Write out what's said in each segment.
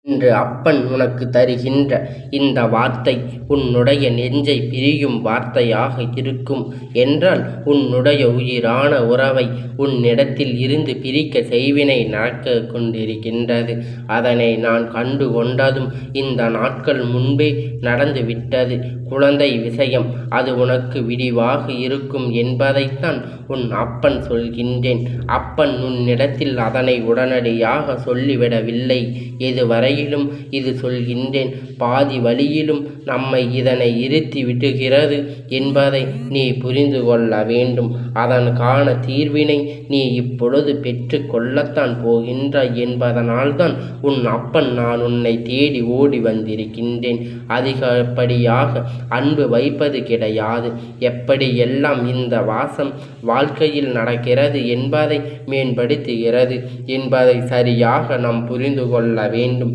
இன்று அப்பன் உனக்கு தருகின்ற இந்த வார்த்தை உன்னுடைய நெஞ்சை பிரியும் வார்த்தையாக இருக்கும் என்றால் உன்னுடைய உயிரான உறவை உன்னிடத்தில் இருந்து பிரிக்க செய்வினை நடக்க கொண்டிருக்கின்றது. அதனை நான் கண்டு கொண்டதும் இந்த நாட்கள் முன்பே நடந்து விட்டது. குழந்தை விஷயம் அது உனக்கு விடிவாக இருக்கும் என்பதைத்தான் உன் அப்பன் சொல்கின்றேன். அப்பன் உன்னிடத்தில் அதனை உடனடியாக சொல்லிவிடவில்லை. எதுவரையிலும் இது சொல்கின்றேன். பாதி வழியிலும் நம்மை இதனை இருத்தி விட்டுகிறது என்பதை நீ புரிந்து கொள்ள வேண்டும். அதற்கான தீர்வினை நீ இப்பொழுது பெற்று கொள்ளத்தான் போகின்றாய் என்பதனால்தான் உன் அப்பன் நான் உன்னை தேடி ஓடி வந்திருக்கின்றேன். அதிகப்படியாக அன்பு வைப்பது கிடையாது. எப்படியெல்லாம் இந்த வாசம் வாழ்க்கையில் நடக்கிறது என்பதை மேம்படுத்துகிறது என்பதை சரியாக நாம் புரிந்து கொள்ள வேண்டும்.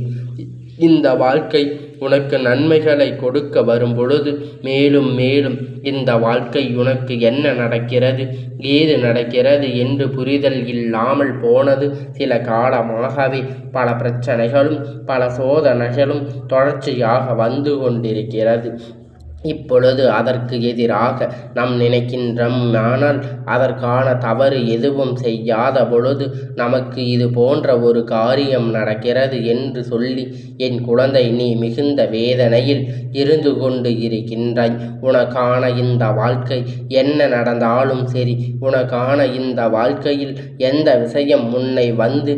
இந்த வாழ்க்கை உனக்கு நன்மைகளை கொடுக்க வரும் பொழுது மேலும் மேலும் இந்த வாழ்க்கை உனக்கு என்ன நடக்கிறது ஏது நடக்கிறது என்று புரிதல் இல்லாமல் போனது. சில காலமாகவே பல பிரச்சனைகளும் பல சோதனைகளும் தொடர்ச்சியாக வந்து கொண்டிருக்கிறது. இப்பொழுது அதற்கு எதிராக நாம் நினைக்கின்றோம். ஆனால் அதற்கான தவறு எதுவும் செய்யாத பொழுது நமக்கு இது போன்ற ஒரு காரியம் நடக்கிறது என்று சொல்லி என் குழந்தை நீ மிகுந்த வேதனையில் இருந்து கொண்டு இருக்கின்றாய். உனக்கான இந்த வாழ்க்கை என்ன நடந்தாலும் சரி, உனக்கான இந்த வாழ்க்கையில் எந்த விஷயம் முன்னை வந்து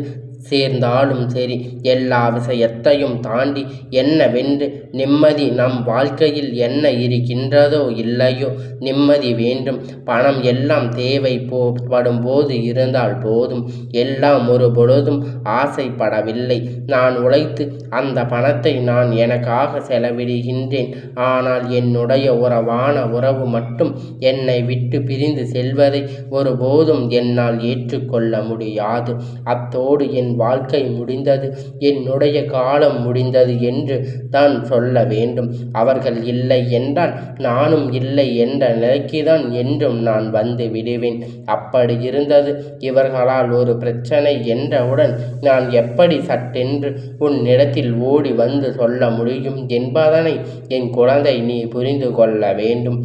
சேர்ந்தாலும் சரி, எல்லா விஷயத்தையும் தாண்டி என்னவென்று நிம்மதி நம் வாழ்க்கையில் என்ன இருக்கின்றதோ இல்லையோ நிம்மதி வேண்டும். பணம் எல்லாம் தேவைப்படும் போது இருந்தால் போதும். எல்லாம் ஒரு பொழுதும் ஆசைப்படவில்லை. நான் உழைத்து அந்த பணத்தை நான் எனக்காக செலவிடுகின்றேன். ஆனால் என்னுடைய உறவான உறவு மட்டும் என்னை விட்டு பிரிந்து செல்வதை ஒருபோதும் என்னால் ஏற்றுக்கொள்ள முடியாது. அத்தோடு என் வாழ்க்கை முடிந்தது, என்னுடைய காலம் முடிந்தது என்று தான் சொல்ல வேண்டும். அவர்கள் இல்லை என்றால் நானும் இல்லை என்ற நிலைக்குதான் என்றும் நான் வந்து விடுவேன். அப்படி இருந்தது இவர்களால் ஒரு பிரச்சனை என்றவுடன் நான் எப்படி சட்டென்று உன்னிடத்தில் ஓடி வந்து சொல்ல முடியும் என்பதனை என் குழந்தை நீ புரிந்து கொள்ள வேண்டும்.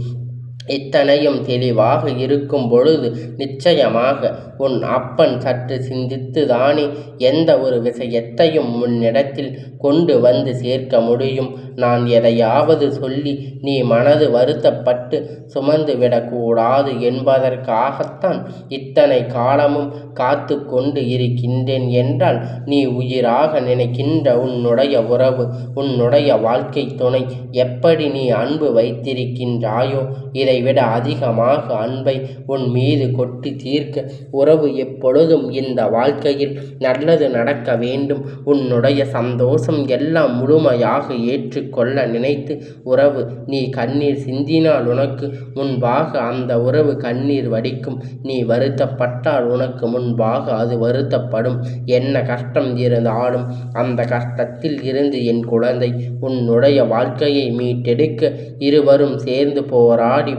இத்தனையும் தெளிவாக இருக்கும் பொழுது நிச்சயமாக உன் அப்பன் சற்று சிந்தித்து தானே எந்த ஒரு விஷயத்தையும் முன்னிடத்தில் கொண்டு வந்து சேர்க்க முடியும். நான் எதையாவது சொல்லி நீ மனது வருத்தப்பட்டு சுமந்து விடக்கூடாது என்பதற்காகத்தான் இத்தனை காலமும் காத்து கொண்டு இருக்கின்றேன் என்றால் நீ உயிராக நினைக்கின்ற உன்னுடைய உறவு, உன்னுடைய வாழ்க்கை துணை எப்படி நீ அன்பு வைத்திருக்கின்றாயோ இதைவிட அதிகமாக அன்பை உன் மீது கொட்டி தீர்க்க உறவு எப்பொழுதும் இந்த வாழ்க்கையில் நல்லது நடக்க வேண்டும். உன்னுடைய சந்தோஷம் எல்லாம் முழுமையாக ஏற்றுக்கொள்ள நினைத்து உறவு நீ கண்ணீர் சிந்தினால் உனக்கு முன்பாக அந்த உறவு கண்ணீர் வடிக்கும். நீ வருத்தப்பட்டால் உனக்கு முன்பாக அது வருத்தப்படும். என்ன கஷ்டம் இருந்தாலும் அந்த கஷ்டத்தில் இருந்து என் குழந்தை உன்னுடைய வாழ்க்கையை மீட்டெடுக்க இருவரும் சேர்ந்து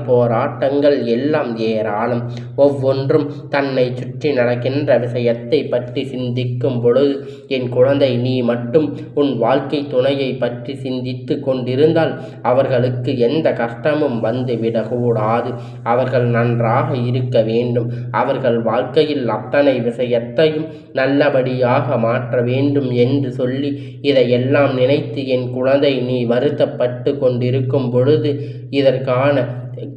போராட்டங்கள் எல்லாம் ஏராளம். ஒவ்வொன்றும் தன்னை சுற்றி நடக்கின்ற விஷயத்தை பற்றி சிந்திக்கும் பொழுது என் குழந்தை நீ மட்டும் உன் வாழ்க்கை துணையை பற்றி சிந்தித்து கொண்டிருந்தால் அவர்களுக்கு எந்த கஷ்டமும் வந்து விடக்கூடாது. அவர்கள் நன்றாக இருக்க வேண்டும். அவர்கள் வாழ்க்கையில் அத்தனை விஷயத்தையும் நல்லபடியாக மாற்ற வேண்டும் என்று சொல்லி இதையெல்லாம் நினைத்து என் குழந்தை நீ வருத்தப்பட்டு கொண்டிருக்கும் பொழுது இதற்கான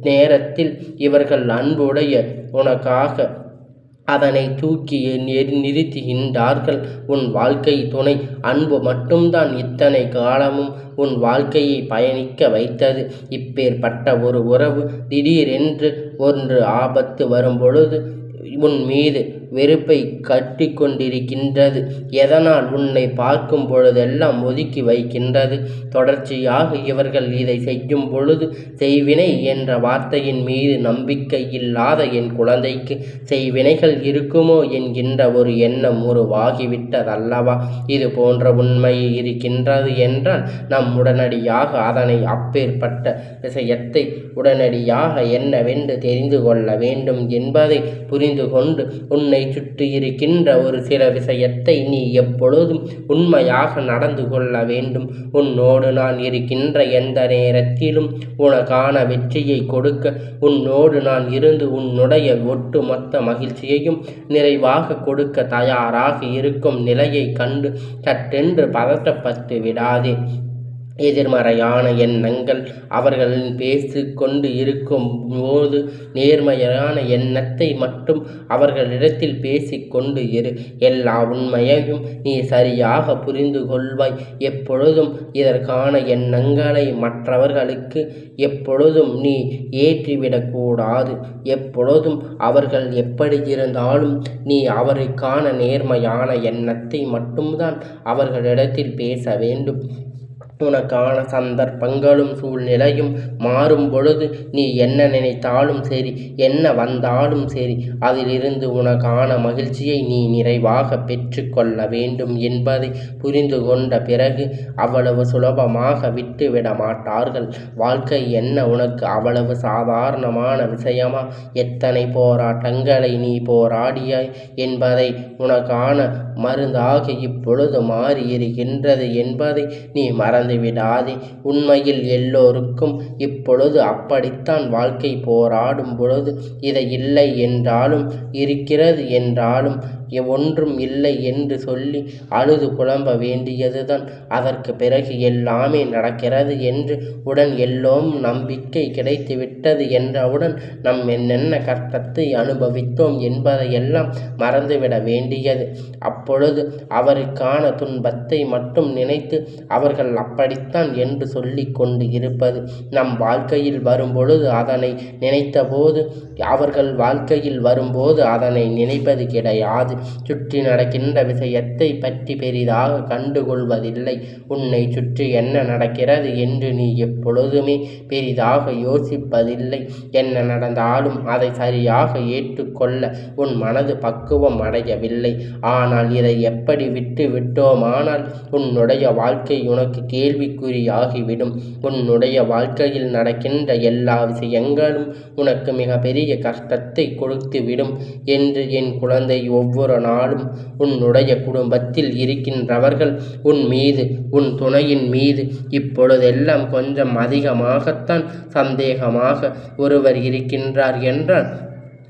நேரத்தில் இவர்கள் அன்புடைய உனக்காக அதனை தூக்கி நிறுத்துகின்றார்கள். உன் வாழ்க்கை துணை அன்பு மட்டும்தான் இத்தனை காலமும் உன் வாழ்க்கையை பயணிக்க வைத்தது. இப்பேற்பட்ட ஒரு உறவு திடீரென்று ஒன்று ஆபத்து வரும் பொழுது உன் மீது வெறுப்பை கட்டி கொண்டிருக்கின்றது. எதனால் உன்னை பார்க்கும் பொழுதெல்லாம் ஒதுக்கி வைக்கின்றது. தொடர்ச்சியாக இவர்கள் இதை செய்யும் பொழுது செய்வினை என்ற வார்த்தையின் மீது நம்பிக்கை இல்லாத என் குழந்தைக்கு செய்வினைகள் இருக்குமோ என்கின்ற ஒரு எண்ணம் உருவாகிவிட்டதல்லவா? இது போன்ற உண்மை இருக்கின்றது என்றால் நாம் உடனடியாக அதனை அப்பேற்பட்ட விஷயத்தை உடனடியாக என்னவென்று தெரிந்து கொள்ள வேண்டும் என்பதை புரிந்து கொண்டு உன்னை சுற்றி இருக்கின்ற ஒரு சில விஷயத்தை நீ எப்பொழுதும் உண்மையாக நடந்து கொள்ள வேண்டும். உன்னோடு நான் இருக்கின்ற எந்த நேரத்திலும் உனக்கான வெற்றியை கொடுக்க, உன்னோடு நான் இருந்து உன்னுடைய ஒட்டுமொத்த மகிழ்ச்சியையும் நிறைவாக கொடுக்க தயாராக இருக்கும் நிலையை கண்டு சட்டென்று பதட்டப்பட்டு விடாதே. எதிர்மறையான எண்ணங்கள் அவர்கள் பேசி கொண்டு இருக்கும் போது நேர்மையான எண்ணத்தை மட்டும் அவர்களிடத்தில் பேசி கொண்டு இரு. எல்லா உண்மையையும் நீ சரியாக புரிந்து கொள்வாய். எப்பொழுதும் இதற்கான எண்ணங்களை மற்றவர்களுக்கு எப்பொழுதும் நீ ஏற்றிவிடக்கூடாது. எப்பொழுதும் அவர்கள் எப்படி இருந்தாலும் நீ அவருக்கான நேர்மையான எண்ணத்தை மட்டும்தான் அவர்களிடத்தில் பேச வேண்டும். உனக்கான சந்தர்ப்பங்களும் சூழ்நிலையும் மாறும் பொழுது நீ என்ன நினைத்தாலும் சரி, என்ன வந்தாலும் சரி, அதிலிருந்து உனக்கான மகிழ்ச்சியை நீ நிறைவாக பெற்று கொள்ள வேண்டும் என்பதை புரிந்து கொண்ட பிறகு அவ்வளவு சுலபமாக விட்டுவிட மாட்டார்கள். வாழ்க்கை என்ன உனக்கு அவ்வளவு சாதாரணமான விஷயமா? எத்தனை போராட்டங்களை நீ போராடியாய் என்பதை உனக்கான மருந்தாக இப்பொழுது மாறியிருக்கின்றது என்பதை நீ மறந்துவிடாதே. உண்மையில் எல்லோருக்கும் இப்பொழுது அப்படித்தான் வாழ்க்கை. போராடும் பொழுது இதை இல்லை என்றாலும் இருக்கிறது என்றாலும் ஒன்றும் இல்லை என்று சொல்லி அழுது புலம்ப வேண்டியதுதான். அதற்கு பிறகு எல்லாமே நடக்கிறது என்று உடன் எல்லோரும் நம்பிக்கை கிடைத்துவிட்டது என்றவுடன் நம் என்னென்ன கஷ்டத்தை அனுபவித்தோம் என்பதையெல்லாம் மறந்துவிட வேண்டியது. அப்பொழுது அவருக்கான துன்பத்தை மட்டும் நினைத்து அவர்கள் அப்படித்தான் என்று சொல்லி கொண்டு இருப்பது. நம் வாழ்க்கையில் வரும்பொழுது அதனை நினைத்த போது அவர்கள் வாழ்க்கையில் வரும்போது அதனை நினைப்பது கிடையாது. சுற்றி நடக்கின்ற விஷயத்தை பற்றி பெரிதாக கண்டுகொள்வதில்லை. உன்னை சுற்றி என்ன நடக்கிறது என்று நீ எப்பொழுதுமே பெரிதாக யோசிப்பதில்லை. என்ன நடந்தாலும் அதை சரியாக ஏற்றுக்கொள்ள உன் மனது பக்குவம் அடையவில்லை. ஆனால் இதை எப்படி விட்டு விட்டோமானால் உன்னுடைய வாழ்க்கை உனக்கு கேள்விக்குறியாகிவிடும். உன்னுடைய வாழ்க்கையில் நடக்கின்ற எல்லா விஷயங்களும் உனக்கு மிகப்பெரிய கஷ்டத்தை கொடுத்துவிடும் என்று என் குழந்தை, ஒவ்வொரு நாளும் உன்னுடைய குடும்பத்தில் இருக்கின்றவர்கள் உன் மீது, உன் துணையின் மீது இப்பொழுதெல்லாம் கொஞ்சம் அதிகமாகத்தான் சந்தேகமாக ஒருவர் இருக்கின்றார் என்றால்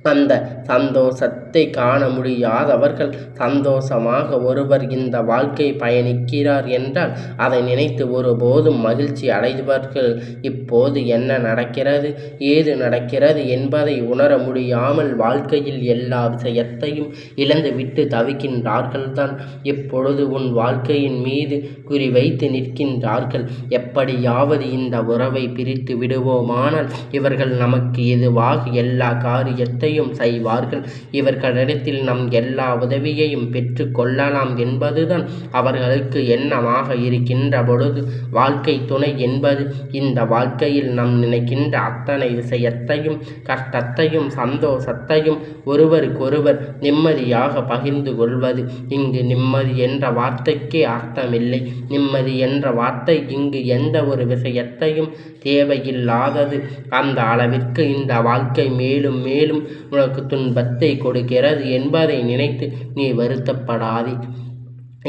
அந்த சந்தோஷத்தை காண முடியாதவர்கள் சந்தோஷமாக ஒருவர் இந்த வாழ்க்கை பயணிக்கிறார் என்றால் அதை நினைத்து ஒருபோதும் மகிழ்ச்சி அடைவர்கள். இப்போது என்ன நடக்கிறது, ஏது நடக்கிறது என்பதை உணர முடியாமல் வாழ்க்கையில் எல்லா விஷயத்தையும் இழந்துவிட்டு தவிக்கின்றார்கள்தான். இப்பொழுது உன் வாழ்க்கையின் மீது குறிவைத்து நிற்கின்றார்கள். எப்படியாவது இந்த உறவை பிரித்து விடுவோமானால் இவர்கள் நமக்கு எதுவாக எல்லா காரியத்தையும் செய்வார்கள். இவர்களிடத்தில் நம் எல்லா உதவியையும் பெற்று கொள்ளலாம் என்பதுதான் அவர்களுக்கு எண்ணமாக இருக்கின்ற பொழுது வாழ்க்கை துணை என்பது இந்த வாழ்க்கையில் நாம் நினைக்கின்ற அத்தனை விஷயத்தையும் கஷ்டத்தையும் சந்தோஷத்தையும் ஒருவருக்கொருவர் நிம்மதியாக பகிர்ந்து கொள்வது. இங்கு நிம்மதி என்ற வார்த்தைக்கே அர்த்தமில்லை. நிம்மதி என்ற வார்த்தை இங்கு எந்த ஒரு விஷயத்தையும் தேவையில்லாதது. அந்த அளவிற்கு இந்த வாழ்க்கை மேலும் மேலும் உனக்கு துன்பத்தை கொடுக்கிறது என்பதை நினைத்து நீ வருத்தப்படாதே.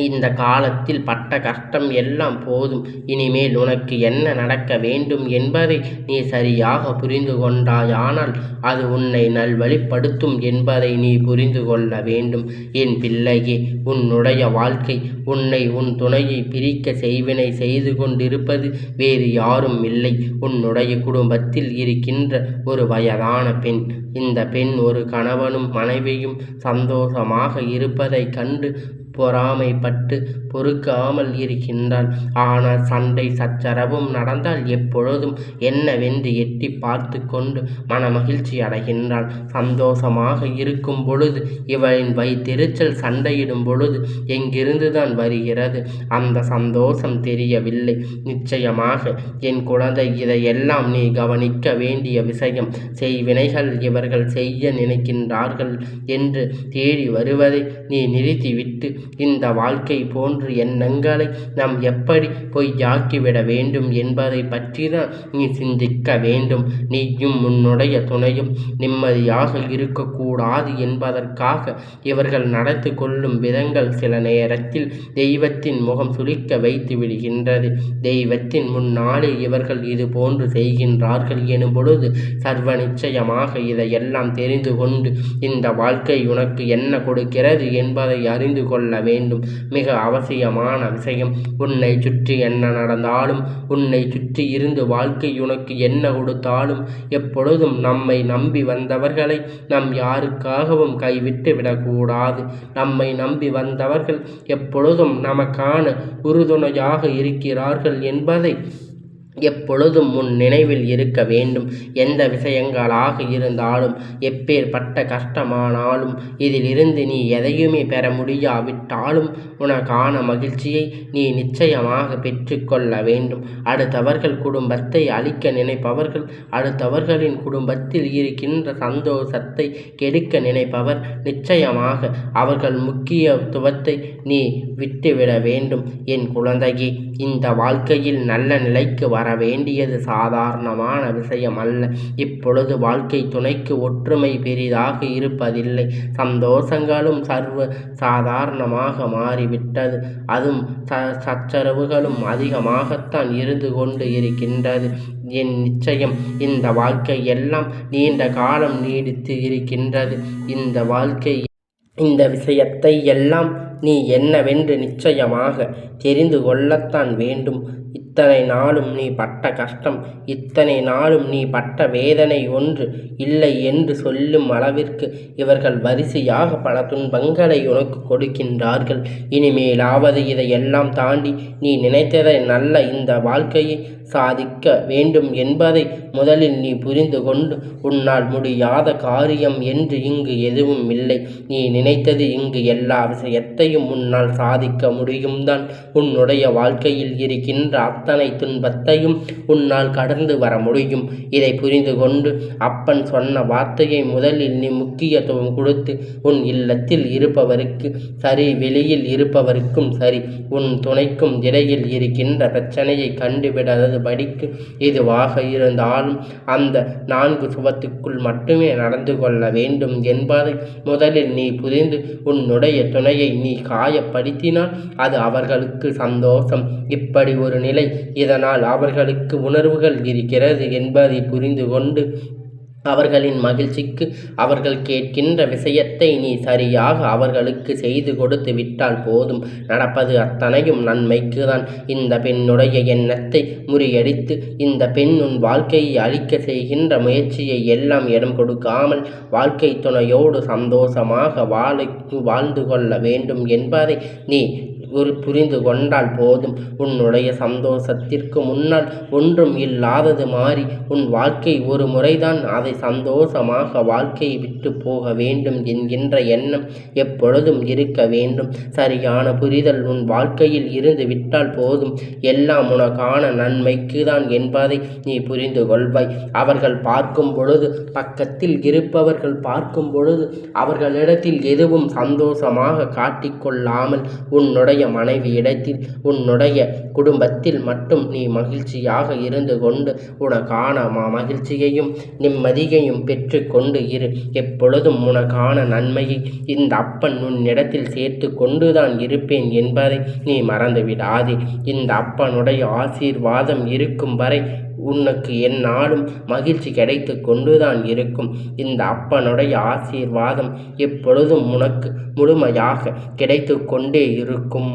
இந்த காலத்தில் பட்ட கஷ்டம் எல்லாம் போதும். இனிமேல் உனக்கு என்ன நடக்க வேண்டும் என்பதை நீ சரியாக புரிந்து கொண்டாயானால் அது உன்னை நல்வழிப்படுத்தும் என்பதை நீ புரிந்து கொள்ள வேண்டும். என் பிள்ளையே, உன்னுடைய வாழ்க்கை உன்னை உன் துணையை பிரிக்க செய்வினை செய்து கொண்டிருப்பது வேறு யாரும் இல்லை, உன்னுடைய குடும்பத்தில் இருக்கின்ற ஒரு வயதான பெண். இந்த பெண் ஒரு கணவனும் மனைவியும் சந்தோஷமாக இருப்பதை கண்டு பொறாமைப்பட்டு பொறுக்காமல் இருக்கின்றாள். ஆனால் சண்டை சச்சரவும் நடந்தால் எப்பொழுதும் என்னவென்று எட்டி பார்த்து கொண்டு மனமகிழ்ச்சி அடைகின்றாள். சந்தோஷமாக இருக்கும் பொழுது இவளின் வைத்தெரிச்சல் சண்டையிடும் பொழுது எங்கிருந்துதான் வருகிறது? அந்த சந்தோஷம் தெரியவில்லை. நிச்சயமாக என் குழந்தை, இதையெல்லாம் நீ கவனிக்க வேண்டிய விஷயம். செய்வினைகள் இவர்கள் செய்ய நினைக்கின்றார்கள் என்று தேடி வருவதை நீ நிறுத்திவிட்டு இந்த வாழ்க்கை போன்று எண்ணங்களை நாம் எப்படி பொய்யாக்கிவிட வேண்டும் என்பதை பற்றிதான் நீ சிந்திக்க வேண்டும். நீயும் உன்னுடைய துணையும் நிம்மதியாக இருக்கக்கூடாது என்பதற்காக இவர்கள் நடந்து கொள்ளும் விதங்கள் சில நேரத்தில் தெய்வத்தின் முகம் சுளிக்க வைத்து விடுகின்றது. தெய்வத்தின் முன்னாலே இவர்கள் இது போன்று செய்கின்றார்கள் எனும் பொழுது சர்வ நிச்சயமாக இதையெல்லாம் தெரிந்து கொண்டு இந்த வாழ்க்கை உனக்கு என்ன கொடுக்கிறது என்பதை அறிந்து கொள்ள வேண்டும். மிக அவசியமான விஷயம், உன்னை சுற்றி என்ன நடந்தாலும், உன்னை சுற்றி இருந்து வாழ்க்கை உனக்கு என்ன கொடுத்தாலும் எப்பொழுதும் நம்மை நம்பி வந்தவர்களை நாம் யாருக்காகவும் கைவிட்டு விடக்கூடாது. நம்மை நம்பி வந்தவர்கள் எப்பொழுதும் நமக்கான உறுதுணையாக இருக்கிறார்கள் என்பதை எப்பொழுதும் முன் நினைவில் இருக்க வேண்டும். எந்த விஷயங்களாக இருந்தாலும், எப்பேற்பட்ட கஷ்டமானாலும், இதிலிருந்து நீ எதையுமே பெற முடியாவிட்டாலும் உனக்கான மகிழ்ச்சியை நீ நிச்சயமாக பெற்றுக்கொள்ள வேண்டும். அடுத்தவர்கள் குடும்பத்தை அழிக்க நினைப்பவர்கள், அடுத்தவர்களின் குடும்பத்தில் இருக்கின்ற சந்தோஷத்தை கெடுக்க நினைப்பவர், நிச்சயமாக அவர்கள் முக்கியத்துவத்தை நீ விட்டுவிட வேண்டும். என் குழந்தையே, இந்த வாழ்க்கையில் நல்ல நிலைக்கு வர வேண்டியது சாதாரணமான விஷயம் அல்ல. இப்பொழுது வாழ்க்கை துணைக்கு ஒற்றுமை பெரிதாக இருப்பதில்லை. சந்தோஷங்களும் சர்வ சாதாரணமாக மாறிவிட்டது. அதுவும் சச்சரவுகளும் அதிகமாகத்தான் இருந்து கொண்டு இருக்கின்றது. என் நிச்சயம் இந்த வாழ்க்கை எல்லாம் நீண்ட காலம் நீடித்து இருக்கின்றது. இந்த விஷயத்தை எல்லாம் நீ என்னவென்று நிச்சயமாக தெரிந்து கொள்ளத்தான் வேண்டும். இத்தனை நாளும் நீ பட்ட கஷ்டம், இத்தனை நாளும் நீ பட்ட வேதனை ஒன்று இல்லை என்று சொல்லும் அளவிற்கு இவர்கள் வரிசையாக பல துன்பங்களை உனக்கு கொடுக்கின்றார்கள். இனிமேலாவது இதையெல்லாம் தாண்டி நீ நினைத்ததை நல்ல இந்த வாழ்க்கையை சாதிக்க வேண்டும் என்பதை முதலில் நீ புரிந்து கொண்டு, உன்னால் முடியாத காரியம் என்று இங்கு எதுவும் இல்லை. நீ நினைத்தது இங்கு எல்லா விஷயத்தையும் உன்னால் சாதிக்க முடியும்தான். உன்னுடைய வாழ்க்கையில் இருக்கின்ற அத்தனை துன்பத்தையும் உன்னால் கடந்து வர முடியும். இதை புரிந்து கொண்டு அப்பன் சொன்ன வார்த்தையை முதலில் நீ முக்கியத்துவம் கொடுத்து, உன் இல்லத்தில் இருப்பவருக்கு சரி, வெளியில் இருப்பவருக்கும் சரி, உன் துணைக்கும் இடையில் இருக்கின்ற பிரச்சனையை கண்டுவிடாத படிக்கு எதுவாக இருந்தாலும் அந்த 4 சுவத்துக்குள் மட்டுமே நடந்து கொள்ள வேண்டும் என்பதை முதலில் நீ புரிந்து, உன்னுடைய துணையை நீ காயப்படுத்தினால் அது அவர்களுக்கு சந்தோஷம். இப்படி ஒரு நிலை, இதனால் அவர்களுக்கு உணர்வுகள் இருக்கிறது என்பதை புரிந்து கொண்டு அவர்களின் மகிழ்ச்சிக்கு அவர்கள் கேட்கின்ற விஷயத்தை நீ சரியாக அவர்களுக்கு செய்து கொடுத்து விட்டால் போதும். நடப்பது அத்தனையும் நன்மைக்கு தான். இந்த பெண்ணுடைய எண்ணத்தை முறியடித்து இந்த பெண் உன் வாழ்க்கையை அழிக்க செய்கின்ற முயற்சியை எல்லாம் இடம் கொடுக்காமல் வாழ்க்கை துணையோடு சந்தோஷமாக வாழ்ந்து கொள்ள வேண்டும் என்பதை நீ புரிந்து கொண்டால் போதும். உன்னுடைய சந்தோஷத்திற்கு முன்னால் ஒன்றும் இல்லாதது மாறி உன் வாழ்க்கை ஒரு முறைதான் அதை சந்தோஷமாக வாழ்க்கையை விட்டு போக வேண்டும் என்கின்ற எண்ணம் எப்பொழுதும் இருக்க வேண்டும். சரியான புரிதல் உன் வாழ்க்கையில் இருந்து விட்டால் போதும். எல்லாம் உனக்கான நன்மைக்கு தான் என்பதை நீ புரிந்து கொள்வாய். அவர்கள் பார்க்கும் பொழுது, பக்கத்தில் இருப்பவர்கள் பார்க்கும் பொழுது அவர்களிடத்தில் எதுவும் சந்தோஷமாக காட்டிக்கொள்ளாமல் உன்னுடைய மனைவி இடத்தில், உன்னுடைய குடும்பத்தில் மட்டும் நீ மகிழ்ச்சியாக இருந்து கொண்டு உனக்கான மகிழ்ச்சியையும் நிம்மதியையும் பெற்று கொண்டு இரு. எப்பொழுதும் உனக்கான நன்மையை இந்த அப்பன் உன்னிடத்தில் சேர்த்து கொண்டுதான் இருப்பேன் என்பதை நீ மறந்துவிடாதே. இந்த அப்பனுடைய ஆசீர்வாதம் இருக்கும் வரை உனக்கு எந்நாளும் மகிழ்ச்சி கிடைத்து கொண்டுதான் இருக்கும். இந்த அப்பனுடைய ஆசீர்வாதம் எப்பொழுதும் உனக்கு முழுமையாக கிடைத்து கொண்டே இருக்கும்.